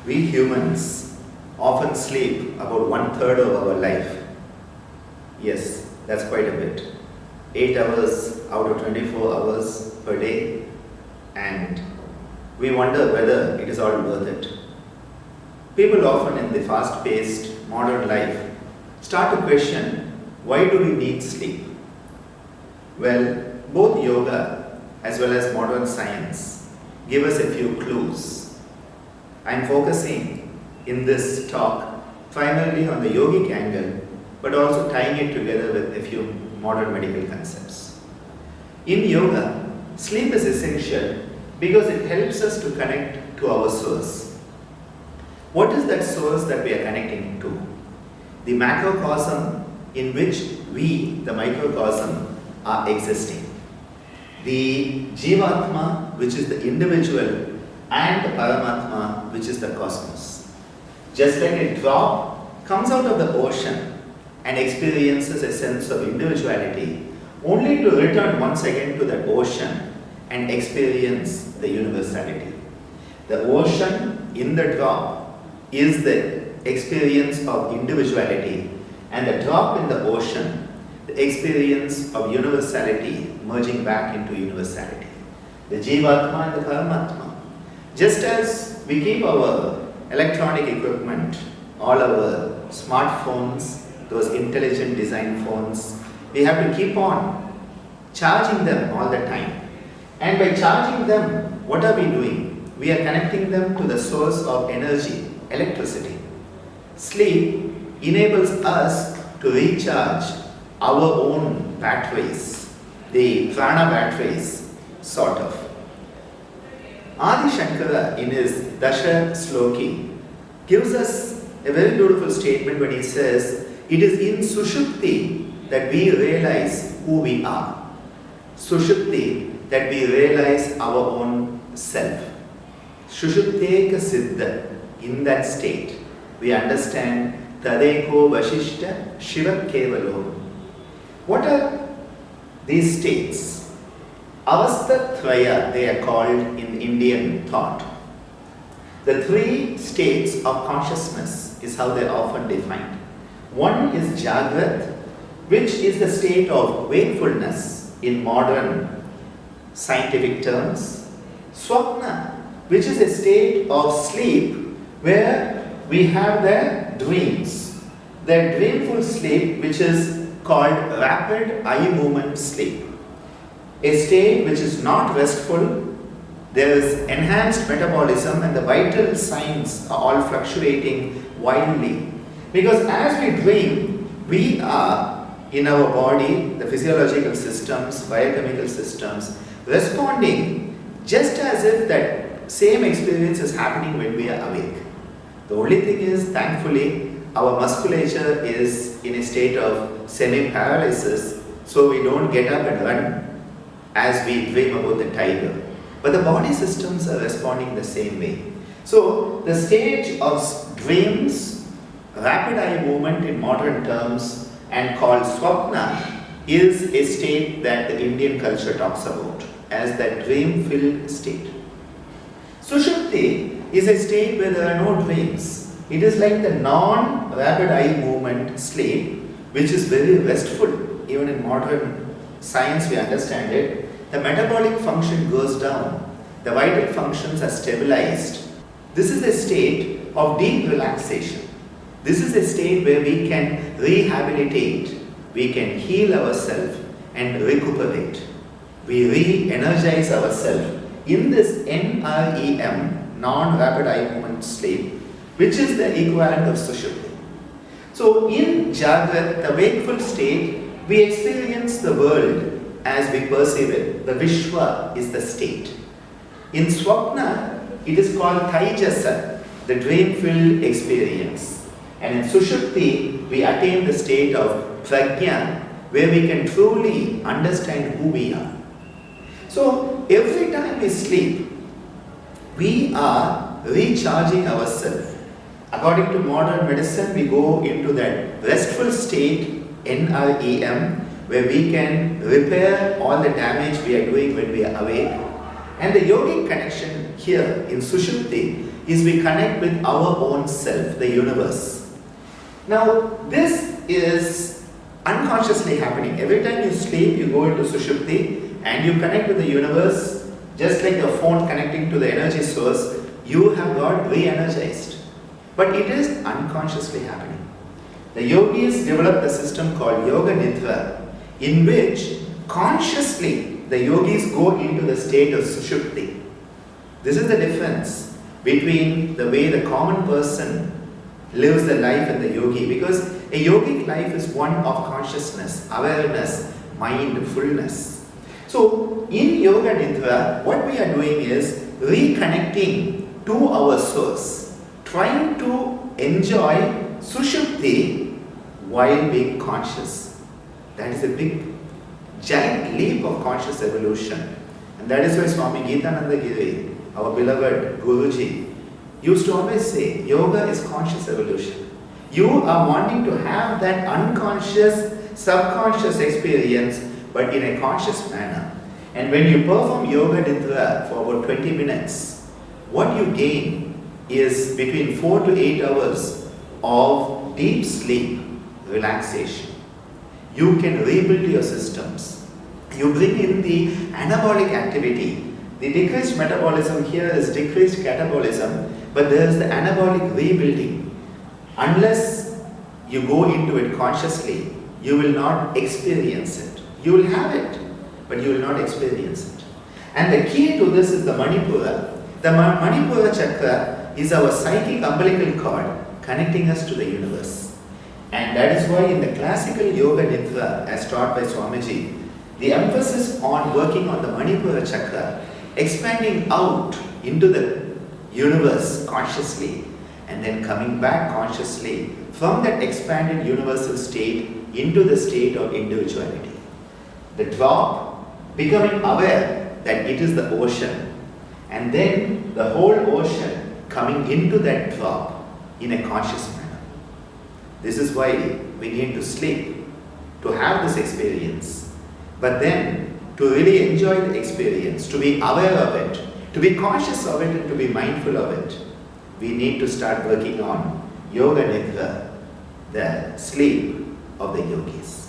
We humans often sleep about 1/3 of our life. Yes, that's quite a bit. 8 hours out of 24 hours per day, and we wonder whether it is all worth it. People often in the fast-paced modern life start to question, why do we need sleep? Well, both yoga as well as modern science give us a few clues. I am focusing in this talk primarily on the yogic angle, but also tying it together with a few modern medical concepts. In yoga, sleep is essential because it helps us to connect to our source. What is that source that we are connecting to? The macrocosm in which we, the microcosm, are existing. The Jivatma, which is the individual, and the Paramatma, which is the cosmos. Just like a drop comes out of the ocean and experiences a sense of individuality, only to return once again to that ocean and experience the universality. The ocean in the drop is the experience of individuality, and the drop in the ocean, the experience of universality merging back into universality. The Jivatma and the Paramatma. Just as we keep our electronic equipment, all our smartphones, those intelligent design phones, we have to keep on charging them all the time. And by charging them, what are we doing? We are connecting them to the source of energy, electricity. Sleep enables us to recharge our own batteries, the prana batteries, sort of. Adi Shankara, in his Dasha Sloki, gives us a very beautiful statement when he says, it is in Sushupti that we realize who we are. Sushupti, that we realize our own self. Sushupteka Siddha, in that state, we understand Tadeko Vashishta Shiva Kevalo. What are these states? Avastha Traya, they are called in Indian thought. The three states of consciousness is how they are often defined. One is Jagrat, which is the state of wakefulness in modern scientific terms. Swapna, which is a state of sleep where we have the dreams. The dreamful sleep, which is called rapid eye movement sleep. A state which is not restful, there is enhanced metabolism and the vital signs are all fluctuating wildly. Because as we dream, we are in our body, the physiological systems, biochemical systems, responding just as if that same experience is happening when we are awake. The only thing is, thankfully, our musculature is in a state of semi-paralysis, so we don't get up and run as we dream about the tiger. But the body systems are responding the same way. So the stage of dreams, rapid eye movement in modern terms, and called Swapna, is a state that the Indian culture talks about as that dream-filled state. Sushupti is a state where there are no dreams. It is like the non-rapid eye movement sleep, which is very restful. Even in modern science we understand it. The metabolic function goes down. The vital functions are stabilized. This is a state of deep relaxation. This is a state where we can rehabilitate, we can heal ourselves and recuperate. We re-energize ourselves in this NREM, non-rapid eye movement sleep, which is the equivalent of Sushupti. So in Jagrat, the wakeful state, we experience the world as we perceive it. The Vishwa is the state. In Swapna, it is called Taijasa, the dream-filled experience. And in Sushupti, we attain the state of Prajna, where we can truly understand who we are. So, every time we sleep, we are recharging ourselves. According to modern medicine, we go into that restful state, NREM, where we can repair all the damage we are doing when we are awake. And the yogic connection here in Sushupti is we connect with our own self, the universe. Now, this is unconsciously happening. Every time you sleep, you go into Sushupti and you connect with the universe, just like the phone connecting to the energy source, you have got re-energized. But it is unconsciously happening. The yogis developed a system called Yoga Nidra, in which consciously the yogis go into the state of Sushupti. This is the difference between the way the common person lives the life and the yogi, because a yogic life is one of consciousness, awareness, mindfulness. So in Yoga Nidra, what we are doing is reconnecting to our source, trying to enjoy Sushupti while being conscious. That is a big, giant leap of conscious evolution. And that is why Swami Geetananda Giri, our beloved Guruji, used to always say, yoga is conscious evolution. You are wanting to have that unconscious, subconscious experience, but in a conscious manner. And when you perform Yoga Nidra for about 20 minutes, what you gain is between 4 to 8 hours of deep sleep, relaxation. You can rebuild your systems. You bring in the anabolic activity. The decreased metabolism here is decreased catabolism, but there is the anabolic rebuilding. Unless you go into it consciously, you will not experience it. You will have it, but you will not experience it. And the key to this is the Manipura. The Manipura chakra is our psychic umbilical cord connecting us to the universe. And that is why in the classical Yoga Nidra, as taught by Swamiji, the emphasis on working on the Manipura chakra, expanding out into the universe consciously, and then coming back consciously from that expanded universal state into the state of individuality. The drop, becoming aware that it is the ocean, and then the whole ocean coming into that drop in a conscious manner. This is why we need to sleep, to have this experience, but then to really enjoy the experience, to be aware of it, to be conscious of it and to be mindful of it, we need to start working on Yoga Nidra, the sleep of the yogis.